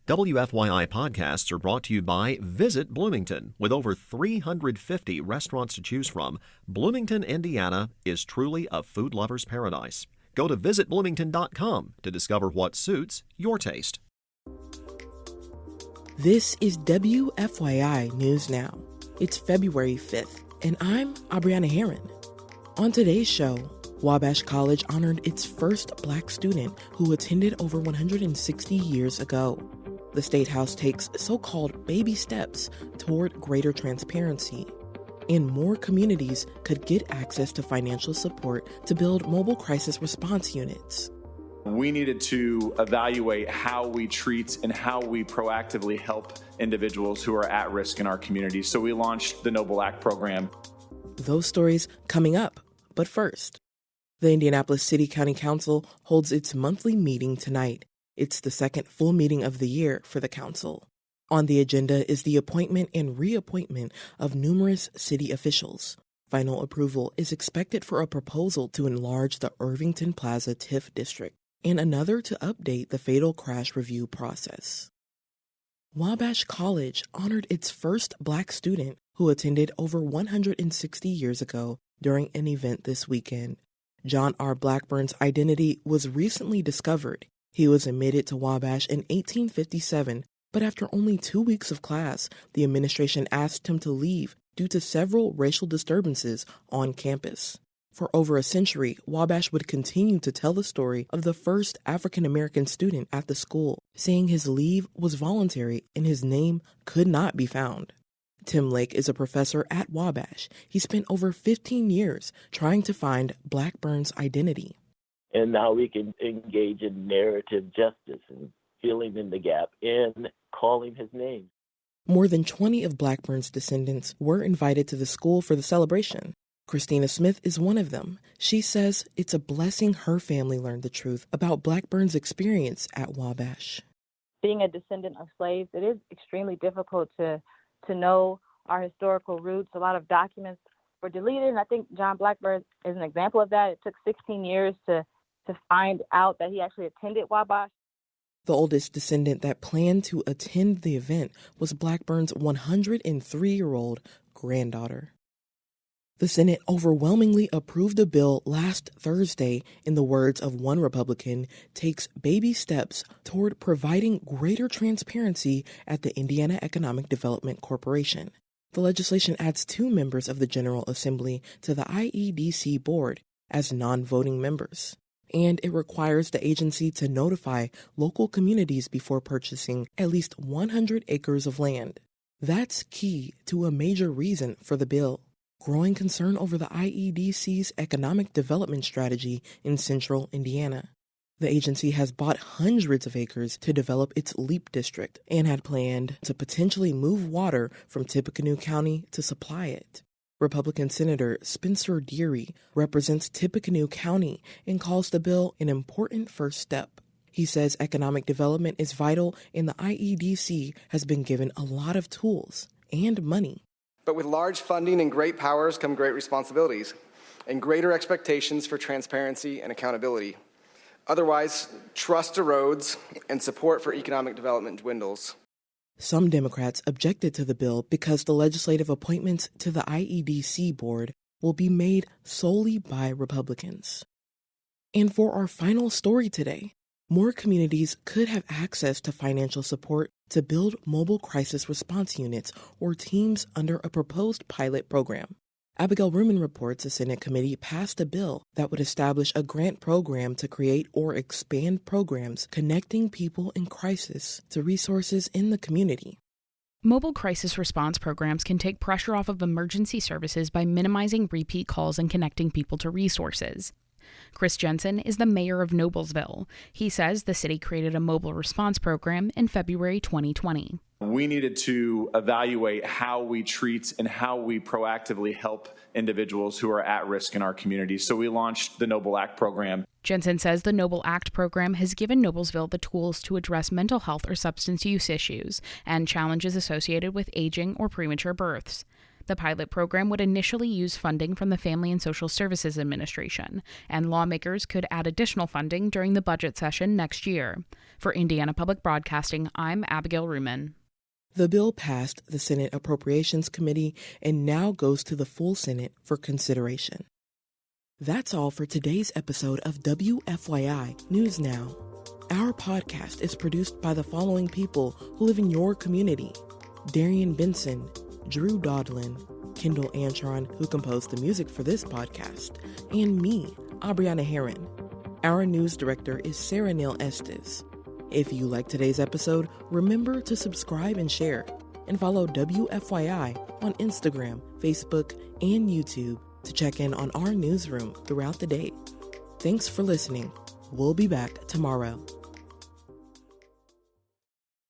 WFYI podcasts are brought to you by Visit Bloomington. With over 350 restaurants to choose from, Bloomington, Indiana is truly a food lover's paradise. Go to visitbloomington.com to discover what suits your taste. This is WFYI News Now. It's February 5th, and I'm Abriana Herron. On today's show, Wabash College honored its first black student who attended over 160 years ago. The State House takes so-called baby steps toward greater transparency. And more communities could get access to financial support to build mobile crisis response units. We needed to evaluate how we treat and how we proactively help individuals who are at risk in our community. So we launched the Noble Act program. Those stories coming up. But first, the Indianapolis City-County Council holds its monthly meeting tonight. It's the second full meeting of the year for the council. On the agenda is the appointment and reappointment of numerous city officials. Final approval is expected for a proposal to enlarge the Irvington Plaza TIF district and another to update the fatal crash review process. Wabash College honored its first black student who attended over 160 years ago during an event this weekend. John R. Blackburn's identity was recently discovered. He was admitted to Wabash in 1857, but after only 2 weeks of class, the administration asked him to leave due to several racial disturbances on campus. For over a century, Wabash would continue to tell the story of the first African-American student at the school, saying his leave was voluntary and his name could not be found. Tim Lake is a professor at Wabash. He spent over 15 years trying to find Blackburn's identity. And now we can engage in narrative justice and filling in the gap and calling his name. More than 20 of Blackburn's descendants were invited to the school for the celebration. Christina Smith is one of them. She says it's a blessing her family learned the truth about Blackburn's experience at Wabash. Being a descendant of slaves, it is extremely difficult to know our historical roots. A lot of documents were deleted, and I think John Blackburn is an example of that. It took 16 years to find out that he actually attended Wabash. The oldest descendant that planned to attend the event was Blackburn's 103-year-old granddaughter. The Senate overwhelmingly approved a bill last Thursday, in the words of one Republican, takes baby steps toward providing greater transparency at the Indiana Economic Development Corporation. The legislation adds 2 members of the General Assembly to the IEDC board as non-voting members, and it requires the agency to notify local communities before purchasing at least 100 acres of land. That's key to a major reason for the bill: growing concern over the IEDC's economic development strategy in central Indiana. The agency has bought hundreds of acres to develop its LEAP district and had planned to potentially move water from Tippecanoe County to supply it. Republican Senator Spencer Deary represents Tippecanoe County and calls the bill an important first step. He says economic development is vital and the IEDC has been given a lot of tools and money. But with large funding and great powers come great responsibilities and greater expectations for transparency and accountability. Otherwise, trust erodes and support for economic development dwindles. Some Democrats objected to the bill because the legislative appointments to the IEDC board will be made solely by Republicans. And for our final story today, more communities could have access to financial support to build mobile crisis response units or teams under a proposed pilot program. Abigail Ruman reports a Senate committee passed a bill that would establish a grant program to create or expand programs connecting people in crisis to resources in the community. Mobile crisis response programs can take pressure off of emergency services by minimizing repeat calls and connecting people to resources. Chris Jensen is the mayor of Noblesville. He says the city created a mobile response program in February 2020. We needed to evaluate how we treat and how we proactively help individuals who are at risk in our community. So we launched the Noble Act program. Jensen says the Noble Act program has given Noblesville the tools to address mental health or substance use issues and challenges associated with aging or premature births. The pilot program would initially use funding from the Family and Social Services Administration, and lawmakers could add additional funding during the budget session next year. For Indiana Public Broadcasting, I'm Abigail Ruman. The bill passed the Senate Appropriations Committee and now goes to the full Senate for consideration. That's all for today's episode of WFYI News Now. Our podcast is produced by the following people who live in your community: Darian Benson, Drew Daudelin, Kendall Antron, who composed the music for this podcast, and me, Abriana Herron. Our news director is Sarah Neal-Estes. If you like today's episode, remember to subscribe and share, and follow WFYI on Instagram, Facebook, and YouTube to check in on our newsroom throughout the day. Thanks for listening. We'll be back tomorrow.